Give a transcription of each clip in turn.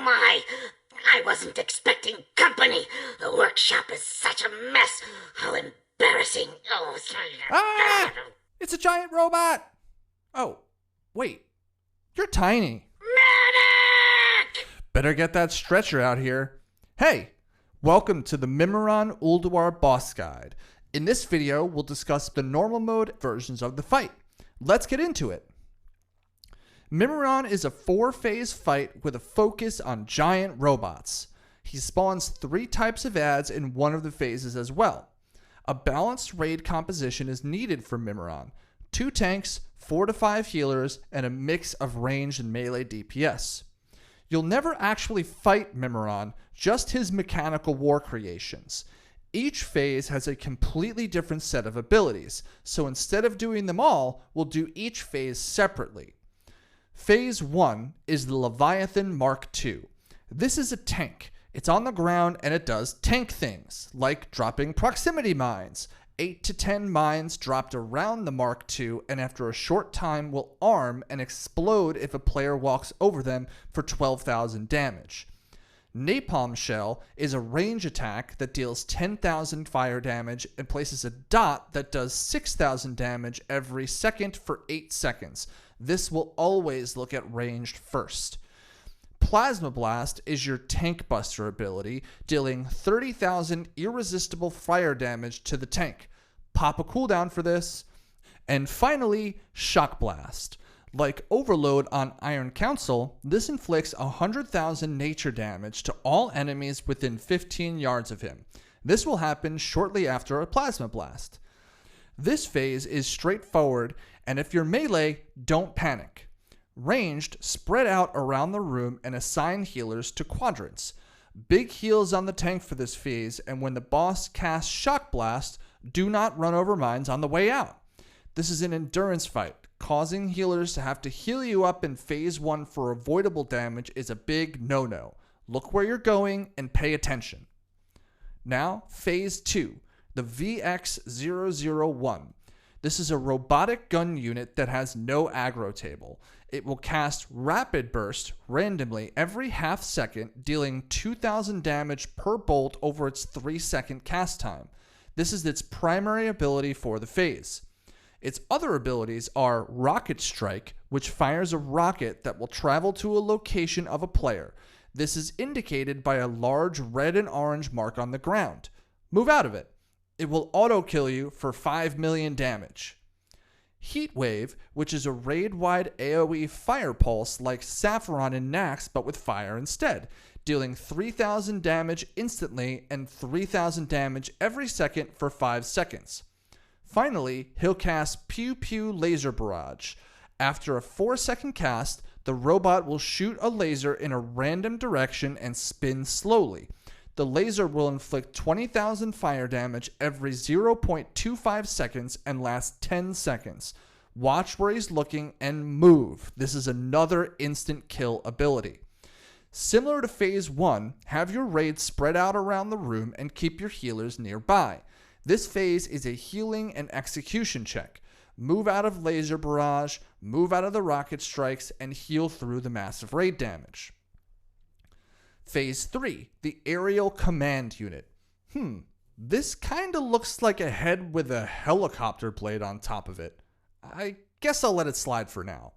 my! I wasn't expecting company. The workshop is such a mess. How embarrassing. Oh, Ah! It's a giant robot! Oh, wait. You're tiny. Medic! Better get that stretcher out here. Hey, welcome to the Mimiron Ulduar boss guide. In this video, we'll discuss the normal mode versions of the fight. Let's get into it. Mimiron is a 4-phase fight with a focus on giant robots. He spawns 3 types of adds in one of the phases as well. A balanced raid composition is needed for Mimiron: 2 tanks, 4 to 5 healers, and a mix of ranged and melee DPS. You'll never actually fight Mimiron, just his mechanical war creations. Each phase has a completely different set of abilities, so instead of doing them all, we'll do each phase separately. Phase 1 is the Leviathan Mark II. This is a tank. It's on the ground and it does tank things, like dropping proximity mines. 8 to 10 mines dropped around the Mark II, and after a short time will arm and explode if a player walks over them for 12,000 damage. Napalm Shell is a range attack that deals 10,000 fire damage and places a dot that does 6,000 damage every second for 8 seconds. This will always look at ranged first. Plasma Blast is your tank buster ability, dealing 30,000 irresistible fire damage to the tank. Pop a cooldown for this. And finally, Shock Blast. Like Overload on Iron Council, this inflicts 100,000 nature damage to all enemies within 15 yards of him. This will happen shortly after a Plasma Blast. This phase is straightforward, and if you're melee, don't panic. Ranged, spread out around the room and assign healers to quadrants. Big heals on the tank for this phase, and when the boss casts Shock Blast, do not run over mines on the way out. This is an endurance fight. Causing healers to have to heal you up in phase 1 for avoidable damage is a big no-no. Look where you're going and pay attention. Now, phase 2, the VX-001. This is a robotic gun unit that has no aggro table. It will cast Rapid Burst randomly every half second, dealing 2,000 damage per bolt over its 3-second cast time. This is its primary ability for the phase. Its other abilities are Rocket Strike, which fires a rocket that will travel to a location of a player. This is indicated by a large red and orange mark on the ground. Move out of it. It will auto-kill you for 5 million damage. Heat Wave, which is a raid-wide AoE fire pulse like Saffron and Nax but with fire instead, dealing 3,000 damage instantly and 3,000 damage every second for 5 seconds. Finally, he'll cast Pew Pew Laser Barrage. After a 4-second cast, the robot will shoot a laser in a random direction and spin slowly. The laser will inflict 20,000 fire damage every 0.25 seconds and last 10 seconds. Watch where he's looking and move. This is another instant kill ability. Similar to phase 1, have your raids spread out around the room and keep your healers nearby. This phase is a healing and execution check. Move out of laser barrage, move out of the rocket strikes, and heal through the massive raid damage. Phase 3, the Aerial Command Unit. This kinda looks like a head with a helicopter blade on top of it. I guess I'll let it slide for now.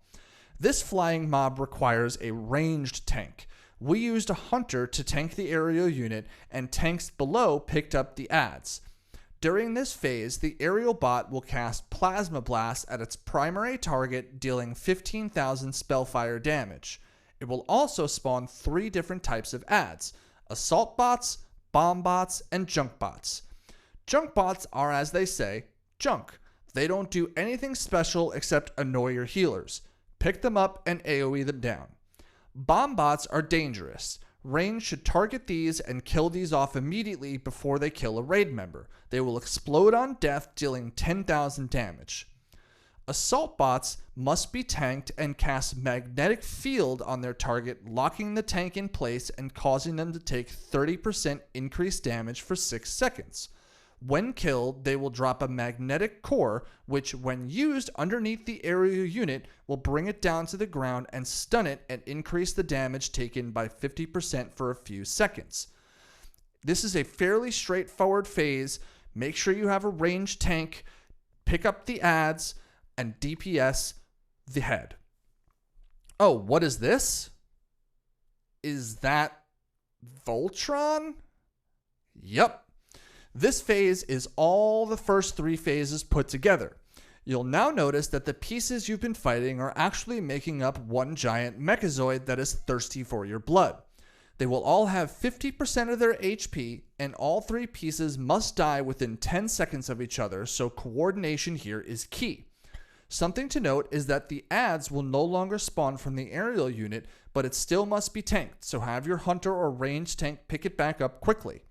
This flying mob requires a ranged tank. We used a hunter to tank the aerial unit, and tanks below picked up the adds. During this phase, the aerial bot will cast Plasma Blast at its primary target, dealing 15,000 spellfire damage. It will also spawn 3 different types of adds: assault bots, bomb bots, and junk bots. Junk bots are, as they say, junk. They don't do anything special except annoy your healers. Pick them up and AoE them down. Bomb bots are dangerous. Range should target these and kill these off immediately before they kill a raid member. They will explode on death, dealing 10,000 damage. Assault bots must be tanked and cast Magnetic Field on their target, locking the tank in place and causing them to take 30% increased damage for 6 seconds. When killed, they will drop a magnetic core, which, when used underneath the aerial unit, will bring it down to the ground and stun it and increase the damage taken by 50% for a few seconds. This is a fairly straightforward phase. Make sure you have a ranged tank, pick up the adds, and DPS the head. Oh, what is this? Is that Voltron? Yep. This phase is all the first 3 phases put together. You'll now notice that the pieces you've been fighting are actually making up one giant mechazoid that is thirsty for your blood. They will all have 50% of their HP, and all 3 pieces must die within 10 seconds of each other, so coordination here is key. Something to note is that the adds will no longer spawn from the aerial unit, but it still must be tanked, so have your hunter or ranged tank pick it back up quickly.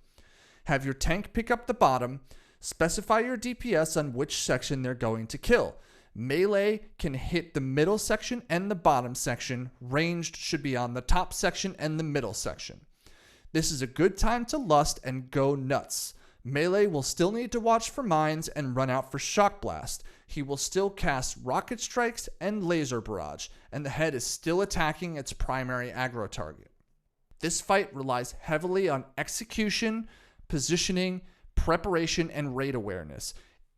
Have your tank pick up the bottom, specify your DPS on which section they're going to kill. Melee can hit the middle section and the bottom section. Ranged should be on the top section and the middle section. This is a good time to lust and go nuts. Melee will still need to watch for mines and run out for Shock Blast. He will still cast Rocket Strikes and Laser Barrage, and the head is still attacking its primary aggro target. This fight relies heavily on execution, positioning, preparation, and raid awareness.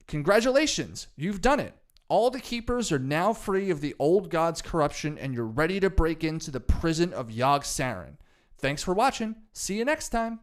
Congratulations, you've done it. All the keepers are now free of the old god's corruption, and you're ready to break into the prison of Yogg-Saron. Thanks for watching. See you next time.